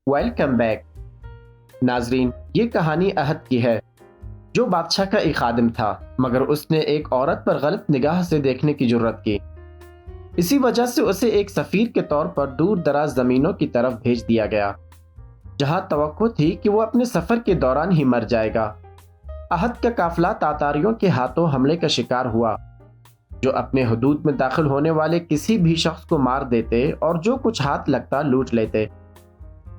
Welcome back ناظرین، یہ کہانی احد کی ہے جو بادشاہ کا ایک خادم تھا، مگر اس نے ایک عورت پر غلط نگاہ سے دیکھنے کی جرت کی۔ اسی وجہ سے اسے ایک سفیر کے طور پر دور دراز زمینوں کی طرف بھیج دیا گیا، جہاں توقع تھی کہ وہ اپنے سفر کے دوران ہی مر جائے گا۔ احد کا قافلہ تاتاریوں کے ہاتھوں حملے کا شکار ہوا، جو اپنے حدود میں داخل ہونے والے کسی بھی شخص کو مار دیتے اور جو کچھ ہاتھ لگتا لوٹ لیتے۔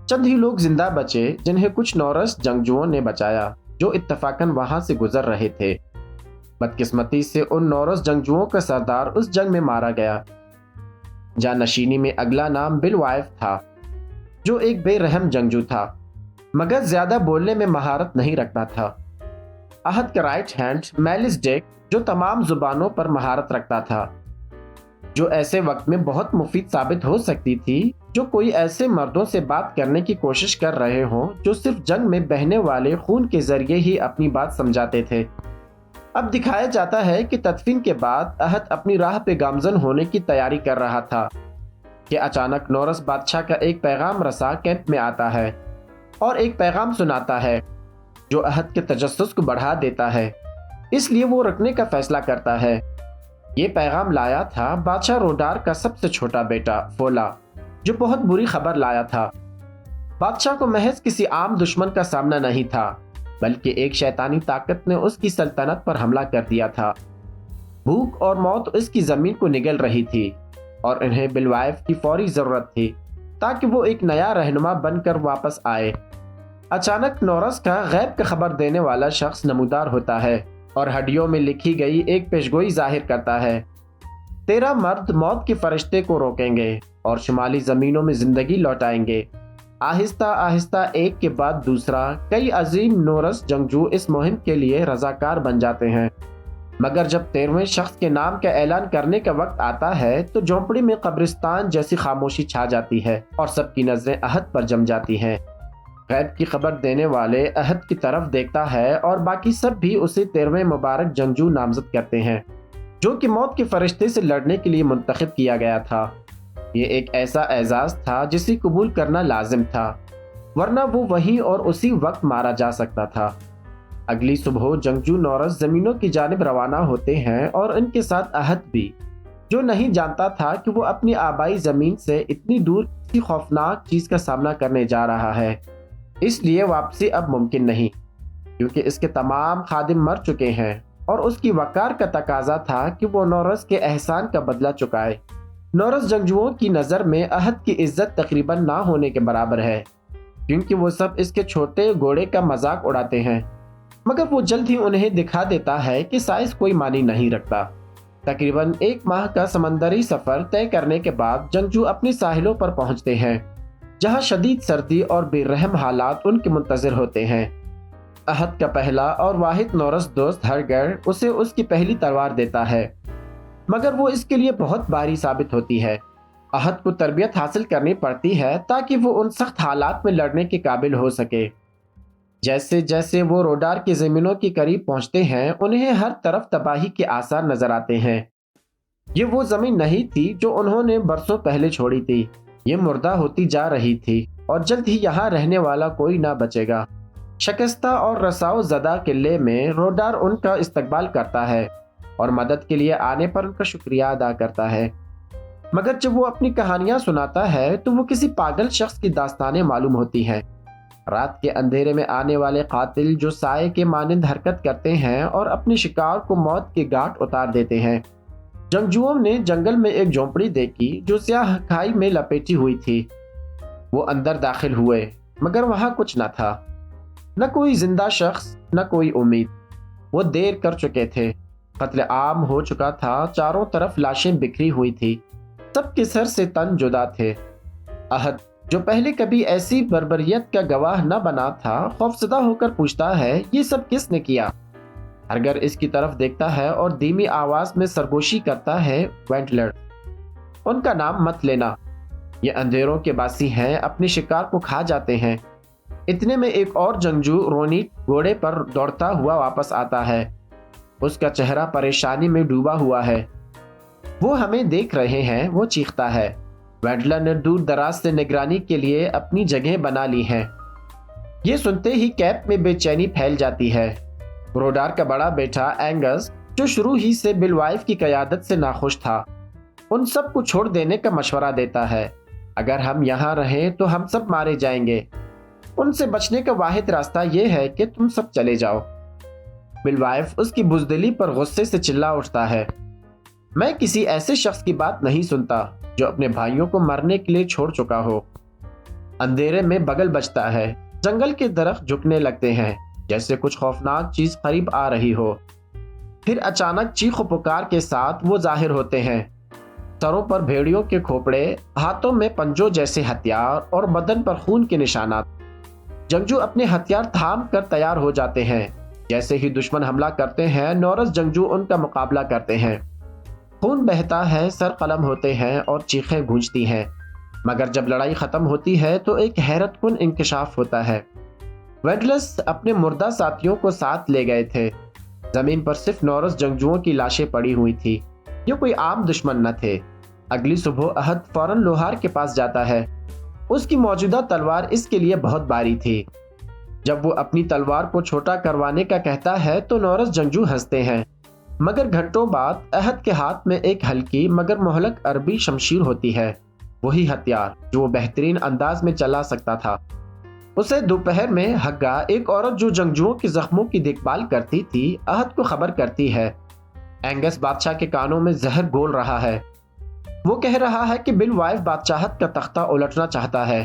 چند ہی لوگ زندہ بچے، جنہیں کچھ نورس جنگجوؤں نے بچایا جو اتفاقاً وہاں سے گزر رہے تھے۔ بدقسمتی سے ان نورس جنگجوؤں کا سردار اس جنگ میں مارا گیا۔ جانشینی میں اگلا نام بل وائف تھا، جو ایک بے رحم جنگجو تھا، مگر زیادہ بولنے میں مہارت نہیں رکھتا تھا۔ احد کا رائٹ ہینڈ میلس ڈیک، جو تمام زبانوں پر مہارت رکھتا تھا، جو ایسے وقت میں بہت مفید ثابت ہو سکتی تھی، جو کوئی ایسے مردوں سے بات کرنے کی کوشش کر رہے ہوں جو صرف جنگ میں بہنے والے خون کے ذریعے ہی اپنی بات سمجھاتے تھے۔ اب دکھایا جاتا ہے کہ تدفین کے بعد احد اپنی راہ پہ گامزن ہونے کی تیاری کر رہا تھا کہ اچانک نورس بادشاہ کا ایک پیغام رسا کیمپ میں آتا ہے اور ایک پیغام سناتا ہے جو احد کے تجسس کو بڑھا دیتا ہے، اس لیے وہ رکنے کا فیصلہ کرتا ہے۔ یہ پیغام لایا تھا بادشاہ روڈار کا سب سے چھوٹا بیٹا فولا، جو بہت بری خبر لایا تھا۔ بادشاہ کو محض کسی عام دشمن کا سامنا نہیں تھا، بلکہ ایک شیطانی طاقت نے اس کی سلطنت پر حملہ کر دیا تھا۔ بھوک اور موت اس کی زمین کو نگل رہی تھی اور انہیں بل وائف کی فوری ضرورت تھی تاکہ وہ ایک نیا رہنما بن کر واپس آئے۔ اچانک نورس کا غیب کا خبر دینے والا شخص نمودار ہوتا ہے اور ہڈیوں میں لکھی گئی ایک پیشگوئی ظاہر کرتا ہے۔ 13 مرد موت کے فرشتے کو روکیں گے اور شمالی زمینوں میں زندگی لوٹائیں گے۔ آہستہ آہستہ ایک کے بعد دوسرا کئی عظیم نورس جنگجو اس مہم کے لیے رضاکار بن جاتے ہیں، مگر جب 13ویں شخص کے نام کا اعلان کرنے کا وقت آتا ہے تو جھونپڑی میں قبرستان جیسی خاموشی چھا جاتی ہے اور سب کی نظریں احد پر جم جاتی ہیں۔ غیب کی خبر دینے والے احد کی طرف دیکھتا ہے اور باقی سب بھی اسے 13ویں مبارک جنگجو نامزد کرتے ہیں، جو کہ موت کے فرشتے سے لڑنے کے لیے منتخب کیا گیا تھا۔ یہ ایک ایسا اعزاز تھا جسے قبول کرنا لازم تھا، ورنہ وہ وہیں اور اسی وقت مارا جا سکتا تھا۔ اگلی صبح جنگجو نورس زمینوں کی جانب روانہ ہوتے ہیں اور ان کے ساتھ احد بھی، جو نہیں جانتا تھا کہ وہ اپنی آبائی زمین سے اتنی دور کسی خوفناک چیز کا سامنا کرنے جا رہا ہے۔ اس لیے واپسی اب ممکن نہیں، کیونکہ اس کے تمام خادم مر چکے ہیں اور اس کی وقار کا تقاضا تھا کہ وہ نورس کے احسان کا بدلہ چکائے۔ نورس جنگجوؤں کی نظر میں احد کی عزت تقریباً نہ ہونے کے برابر ہے، کیونکہ وہ سب اس کے چھوٹے گھوڑے کا مذاق اڑاتے ہیں، مگر وہ جلد ہی انہیں دکھا دیتا ہے کہ سائز کوئی معنی نہیں رکھتا۔ تقریباً 1 ماہ کا سمندری سفر طے کرنے کے بعد جنگجو اپنی ساحلوں پر پہنچتے ہیں، جہاں شدید سردی اور بے رحم حالات ان کے منتظر ہوتے ہیں۔ احد کا پہلا اور واحد نورس دوست ہرگر اسے اس کی پہلی تلوار دیتا ہے، مگر وہ اس کے لیے بہت بھاری ثابت ہوتی ہے۔ احد کو تربیت حاصل کرنی پڑتی ہے تاکہ وہ ان سخت حالات میں لڑنے کے قابل ہو سکے۔ جیسے جیسے وہ روڈار کی زمینوں کے قریب پہنچتے ہیں، انہیں ہر طرف تباہی کے آثار نظر آتے ہیں۔ یہ وہ زمین نہیں تھی جو انہوں نے برسوں پہلے چھوڑی تھی، یہ مردہ ہوتی جا رہی تھی اور جلد ہی یہاں رہنے والا کوئی نہ بچے گا۔ شکستہ اور رساؤ زدہ قلعے میں روڈار ان کا استقبال کرتا ہے اور مدد کے لیے آنے پر ان کا شکریہ ادا کرتا ہے، مگر جب وہ اپنی کہانیاں سناتا ہے تو وہ کسی پاگل شخص کی داستانیں معلوم ہوتی ہیں۔ رات کے اندھیرے میں آنے والے قاتل جو سائے کے مانند حرکت کرتے ہیں اور اپنے شکار کو موت کے گھاٹ اتار دیتے ہیں۔ جنگجوؤں نے جنگل میں ایک جھونپڑی دیکھی جو سیاہ کھائی میں لپیٹی ہوئی تھی۔ وہ اندر داخل ہوئے، مگر وہاں کچھ نہ تھا، نہ کوئی زندہ شخص، نہ کوئی امید۔ وہ دیر کر چکے تھے، قتل عام ہو چکا تھا، چاروں طرف لاشیں بکھری ہوئی تھی، سب کے سر سے تن جدا تھے۔ احد، جو پہلے کبھی ایسی بربریت کا گواہ نہ بنا تھا، خوفزدہ ہو کر پوچھتا ہے، یہ سب کس نے کیا؟ ہرگر اس کی طرف دیکھتا ہے اور دھیمی آواز میں سرگوشی کرتا ہے، وینٹلر، ان کا نام مت لینا، یہ اندھیروں کے باسی ہیں، اپنے شکار کو کھا جاتے ہیں۔ اتنے میں ایک اور جنگجو رونیٹ گھوڑے پر دوڑتا ہوا واپس آتا ہے، اس کا چہرہ پریشانی میں ڈوبا ہوا ہے۔ وہ ہمیں دیکھ رہے ہیں، وہ چیختا ہے۔ وینڈلر نے دور دراز سے نگرانی کے لیے اپنی جگہ بنا لی ہیں۔ یہ سنتے ہی کیپ میں بے چینی پھیل جاتی ہے۔ روڈار کا بڑا بیٹا اینگس، جو شروع ہی سے بل وائف کی قیادت سے ناخوش تھا، ان سب کو چھوڑ دینے کا مشورہ دیتا ہے۔ اگر ہم یہاں رہیں تو ہم سب مارے جائیں گے۔ ان سے بچنے کا واحد راستہ یہ ہے کہ تم سب چلے جاؤ۔ بل وائف اس کی بزدلی پر غصے سے چلا اٹھتا ہے۔ میں کسی ایسے شخص کی بات نہیں سنتا جو اپنے بھائیوں کو مرنے کے لیے چھوڑ چکا ہو۔ اندھیرے میں بگل بجتا ہے۔ جنگل کے درخت جھکنے لگتے ہیں جیسے کچھ خوفناک چیز قریب آ رہی ہو۔ پھر اچانک چیخ و پکار کے ساتھ وہ ظاہر ہوتے ہیں۔ سروں پر بھیڑیوں کے کھوپڑے، ہاتھوں میں پنجوں جیسے ہتھیار اور بدن پر خون کے نشانات۔ جنگجو اپنے ہتھیار تھام کر تیار ہو جاتے ہیں۔ جیسے ہی دشمن حملہ کرتے ہیں، نورس جنگجو ان کا مقابلہ کرتے ہیں۔ خون بہتا ہے، سر قلم ہوتے ہیں اور چیخیں گونجتی ہیں، مگر جب لڑائی ختم ہوتی ہے تو ایک حیرت کن انکشاف ہوتا ہے۔ وینڈلس اپنے مردہ ساتھیوں کو ساتھ لے گئے تھے۔ زمین پر صرف نورس جنگجوؤں کی لاشیں پڑی ہوئی تھی۔ یہ کوئی عام دشمن نہ تھے۔ اگلی صبح احد فوراً لوہار کے پاس جاتا ہے۔ اس کی موجودہ تلوار اس کے لیے بہت بھاری تھی۔ جب وہ اپنی تلوار کو چھوٹا کروانے کا کہتا ہے تو نورس جنگجو ہنستے ہیں، مگر گھنٹوں بعد احد کے ہاتھ میں ایک ہلکی مگر مہلک عربی شمشیر ہوتی ہے، وہی ہتھیار جو وہ بہترین انداز میں چلا سکتا تھا۔ اسے دوپہر میں ہگا، ایک عورت جو جنگجوؤں کے زخموں کی دیکھ بھال کرتی تھی، احد کو خبر کرتی ہے۔ اینگس بادشاہ کے کانوں میں زہر گھول رہا ہے۔ وہ کہہ رہا ہے کہ بل وائف بادشاہت کا تختہ الٹنا چاہتا ہے۔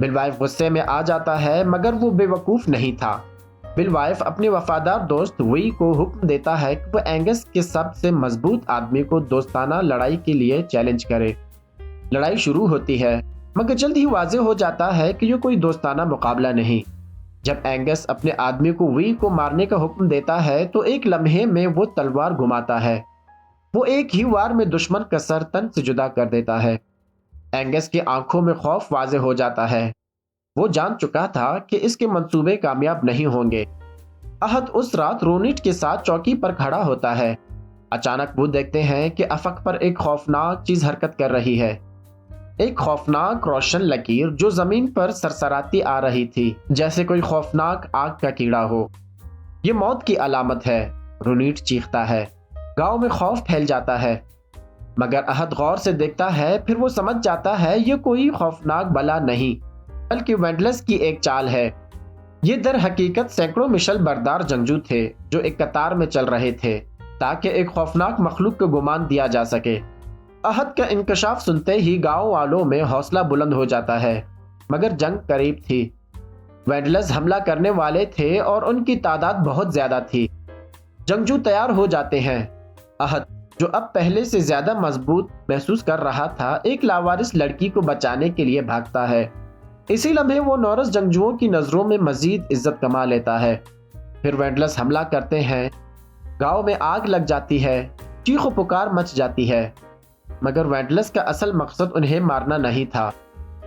بل وائف غصے میں آ جاتا ہے، مگر وہ بے وقوف نہیں تھا۔ بل وائف اپنے وفادار دوست وی کو حکم دیتا ہے کہ وہ اینگس کے سب سے مضبوط آدمی کو دوستانہ لڑائی کے لیے چیلنج کرے۔ لڑائی شروع ہوتی ہے، مگر جلد ہی واضح ہو جاتا ہے کہ یہ کوئی دوستانہ مقابلہ نہیں۔ جب اینگس اپنے آدمی کو وی کو مارنے کا حکم دیتا ہے تو ایک لمحے میں وہ تلوار گھماتا ہے۔ وہ ایک ہی وار میں دشمن کا سر تن سے جدا کر دیتا ہے۔ اینگس کی آنکھوں میں خوف واضح ہو جاتا ہے۔ وہ جان چکا تھا کہ اس کے منصوبے کامیاب نہیں ہوں گے۔ احد اس رات رونیٹ کے ساتھ چوکی پر کھڑا ہوتا ہے۔ اچانک وہ دیکھتے ہیں کہ افق پر ایک خوفناک چیز حرکت کر رہی ہے، ایک خوفناک روشن لکیر جو زمین پر سرسراتی آ رہی تھی، جیسے کوئی خوفناک آگ کا کیڑا ہو۔ یہ موت کی علامت ہے، رونیٹ چیختا ہے۔ گاؤں میں خوف پھیل جاتا ہے، مگر احد غور سے دیکھتا ہے، پھر وہ سمجھ جاتا ہے یہ کوئی خوفناک بلا نہیں بلکہ وینڈلس کی ایک چال ہے۔ یہ در حقیقت سینکڑوں مشل بردار جنگجو تھے جو ایک قطار میں چل رہے تھے تاکہ ایک خوفناک مخلوق کو گمان دیا جا سکے۔ احد کا انکشاف سنتے ہی گاؤں والوں میں حوصلہ بلند ہو جاتا ہے، مگر جنگ قریب تھی۔ وینڈلس حملہ کرنے والے تھے اور ان کی تعداد بہت زیادہ تھی۔ جنگجو تیار ہو جاتے ہیں۔ احد، جو اب پہلے سے زیادہ مضبوط محسوس کر رہا تھا، ایک لاوارث لڑکی کو بچانے کے لیے بھاگتا ہے۔ اسی لمحے وہ نورس جنگجوؤں کی نظروں میں مزید عزت کما لیتا ہے۔ پھر وینڈلس حملہ کرتے ہیں۔ گاؤں میں آگ لگ جاتی ہے، چیخ و پکار مچ جاتی ہے، مگر وینڈلس کا اصل مقصد انہیں مارنا نہیں تھا۔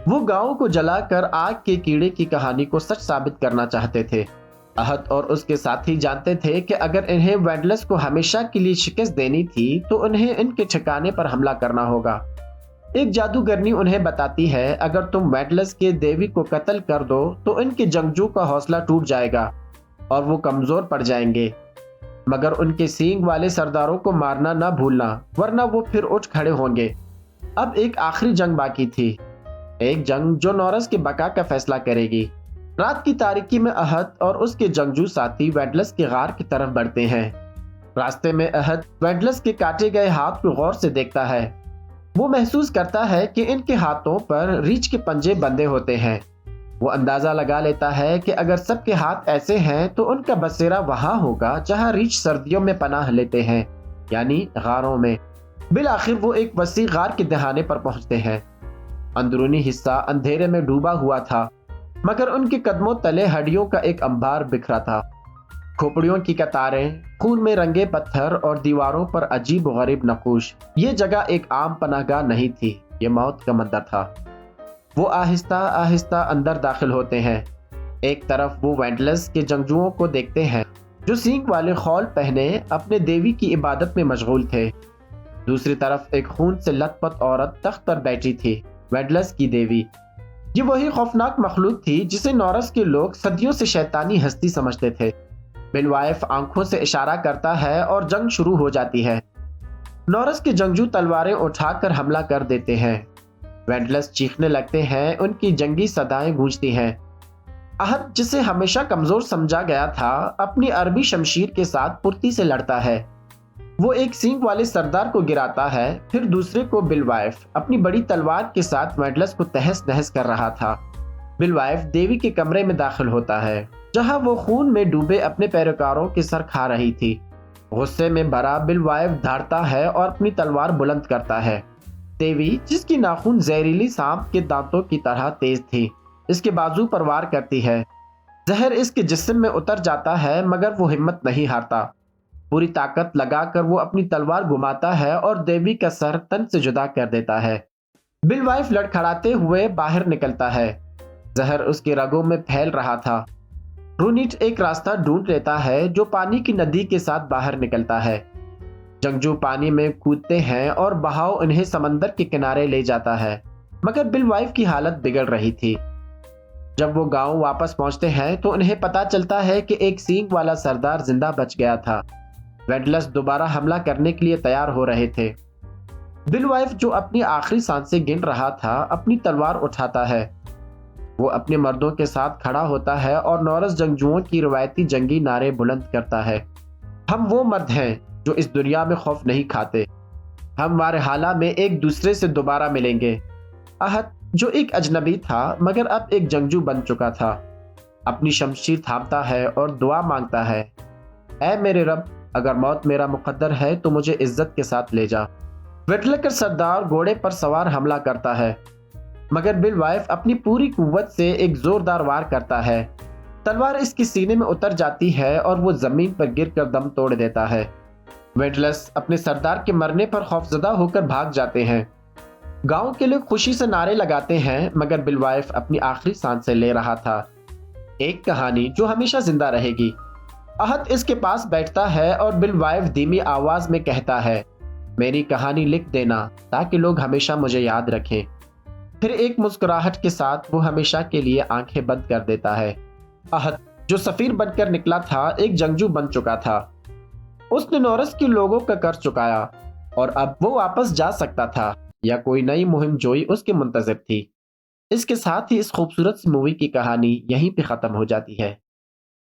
وہ گاؤں کو جلا کر آگ کے کیڑے کی کہانی کو سچ ثابت کرنا چاہتے تھے۔ احد اور اس کے ساتھی جانتے تھے کہ اگر انہیں وینڈلس کو ہمیشہ کے لیے شکست دینی تھی تو انہیں ان کے ٹھکانے پر حملہ کرنا ہوگا۔ ایک جادوگرنی انہیں بتاتی ہے، اگر تم وینڈلس کے دیوی کو قتل کر دو تو ان کے جنگجو کا حوصلہ ٹوٹ جائے گا اور وہ کمزور پڑ جائیں گے، مگر ان کے سینگ والے سرداروں کو مارنا نہ بھولنا، ورنہ وہ پھر اٹھ کھڑے ہوں گے۔ اب ایک آخری جنگ باقی تھی، ایک جنگ جو نورس کے بقا کا فیصلہ کرے گی۔ رات کی تاریکی میں احد اور اس کے جنگجو ساتھی وینڈلس کے غار کی طرف بڑھتے ہیں۔ راستے میں احد وینڈلس کے کاٹے گئے ہاتھ کو غور سے دیکھتا ہے۔ وہ محسوس کرتا ہے کہ ان کے ہاتھوں پر ریچھ کے پنجے بندھے ہوتے ہیں۔ وہ اندازہ لگا لیتا ہے کہ اگر سب کے ہاتھ ایسے ہیں تو ان کا بسیرا وہاں ہوگا جہاں ریچھ سردیوں میں پناہ لیتے ہیں، یعنی غاروں میں۔ بالآخر وہ ایک وسیع غار کے دہانے پر پہنچتے ہیں۔ اندرونی حصہ اندھیرے میں ڈوبا ہوا تھا، مگر ان کے قدموں تلے ہڈیوں کا ایک انبار بکھرا تھا۔ کھوپڑیوں کی قطاریں، خون میں رنگے پتھر اور دیواروں پر عجیب و غریب نقوش۔ یہ جگہ ایک عام پناہ گاہ نہیں تھی، یہ موت کا مندر تھا۔ وہ آہستہ آہستہ اندر داخل ہوتے ہیں۔ ایک طرف وہ وینڈلس کے جنگجوؤں کو دیکھتے ہیں جو سینگ والے خول پہنے اپنے دیوی کی عبادت میں مشغول تھے۔ دوسری طرف ایک خون سے لت پت عورت تخت پر بیٹھی تھی، وینڈلس کی دیوی۔ یہ وہی خوفناک مخلوق تھی جسے نورس کے لوگ صدیوں سے شیطانی ہستی سمجھتے تھے۔ بل وائف آنکھوں سے اشارہ کرتا ہے اور جنگ شروع ہو جاتی ہے۔ نورس کے جنگجو تلواریں اٹھا کر حملہ کر دیتے ہیں۔ وینڈلس چیخنے لگتے ہیں، ان کی جنگی صدائیں گونجتی ہیں۔ احد، جسے ہمیشہ کمزور سمجھا گیا تھا، اپنی عربی شمشیر کے ساتھ پھرتی سے لڑتا ہے۔ وہ ایک سینگ والے سردار کو گراتا ہے، پھر دوسرے کو بل وائف اپنی بڑی تلوار کے ساتھ وینڈلس کو تہس نہس کر رہا تھا۔ بل وائف دیوی کے کمرے میں داخل ہوتا ہے، جہاں وہ خون میں ڈوبے اپنے پیروکاروں کے سر کھا رہی تھی۔ غصے میں بھرا بل وائف دھاڑتا ہے اور اپنی تلوار بلند کرتا ہے۔ دیوی، جس کی ناخن زہریلی سانپ کے دانتوں کی طرح تیز تھی، اس کے بازو پر وار کرتی ہے۔ زہر اس کے جسم میں اتر جاتا ہے، مگر وہ ہمت نہیں ہارتا۔ پوری طاقت لگا کر وہ اپنی تلوار گھماتا ہے اور دیوی کا سر تن سے جدا کر دیتا ہے۔ بل وائف لڑکھڑاتے ہوئے باہر نکلتا ہے۔ زہر اس کے رگوں میں پھیل رہا تھا۔ رونیٹ ایک راستہ ڈھونڈ لیتا ہے جو پانی کی ندی کے ساتھ باہر نکلتا ہے۔ جنگجو پانی میں کودتے ہیں اور بہاؤ انہیں سمندر کے کنارے لے جاتا ہے، مگر بل وائف کی حالت بگڑ رہی تھی۔ جب وہ گاؤں واپس پہنچتے ہیں تو انہیں پتا چلتا ہے کہ ایک سینگ والا سردار زندہ بچ گیا تھا۔ وینڈلس دوبارہ حملہ کرنے کے لیے تیار ہو رہے تھے۔ بل وائف، جو اپنی آخری سانسیں گن رہا تھا، اپنی تلوار اٹھاتا ہے۔ وہ اپنے مردوں کے ساتھ کھڑا ہوتا ہے اور نورس جنگجوؤں کی روایتی جنگی نعرے بلند کرتا ہے۔ ہم وہ مرد ہیں جو اس دنیا میں خوف نہیں کھاتے۔ ہم وارحالہ میں ایک دوسرے سے دوبارہ ملیں گے۔ احد، جو ایک اجنبی تھا مگر اب ایک جنگجو بن چکا تھا، اپنی شمشیر تھامتا ہے اور دعا مانگتا ہے، اے میرے رب، اگر موت میرا مقدر ہے تو مجھے عزت کے ساتھ لے جا۔ ویٹلکر سردار گھوڑے پر سوار حملہ کرتا ہے، مگر بل وائف اپنی پوری قوت سے ایک زوردار وار کرتا ہے۔ تلوار اس کے سینے میں اتر جاتی ہے اور وہ زمین پر گر کر دم توڑ دیتا ہے۔ وینڈلس اپنے سردار کے مرنے پر خوفزدہ ہو کر بھاگ جاتے ہیں۔ گاؤں کے لوگ خوشی سے نعرے لگاتے ہیں، مگر بل وائف اپنی آخری سانسیں لے رہا تھا۔ ایک کہانی جو ہمیشہ زندہ رہے گی۔ احد اس کے پاس بیٹھتا ہے اور بل وائف دھیمی آواز میں کہتا ہے، میری کہانی لکھ دینا تاکہ لوگ ہمیشہ مجھے یاد رکھیں۔ پھر ایک مسکراہٹ کے ساتھ وہ ہمیشہ کے لیے آنکھیں بند کر دیتا ہے۔ احد، جو سفیر بن کر نکلا تھا، ایک جنگجو بن چکا تھا۔ اس نے نورس کے لوگوں کا قرض چکایا اور اب وہ واپس جا سکتا تھا، یا کوئی نئی مہم جوئی اس کے منتظر تھی۔ اس کے ساتھ ہی اس خوبصورت سی مووی کی کہانی یہیں پہ ختم ہو جاتی ہے۔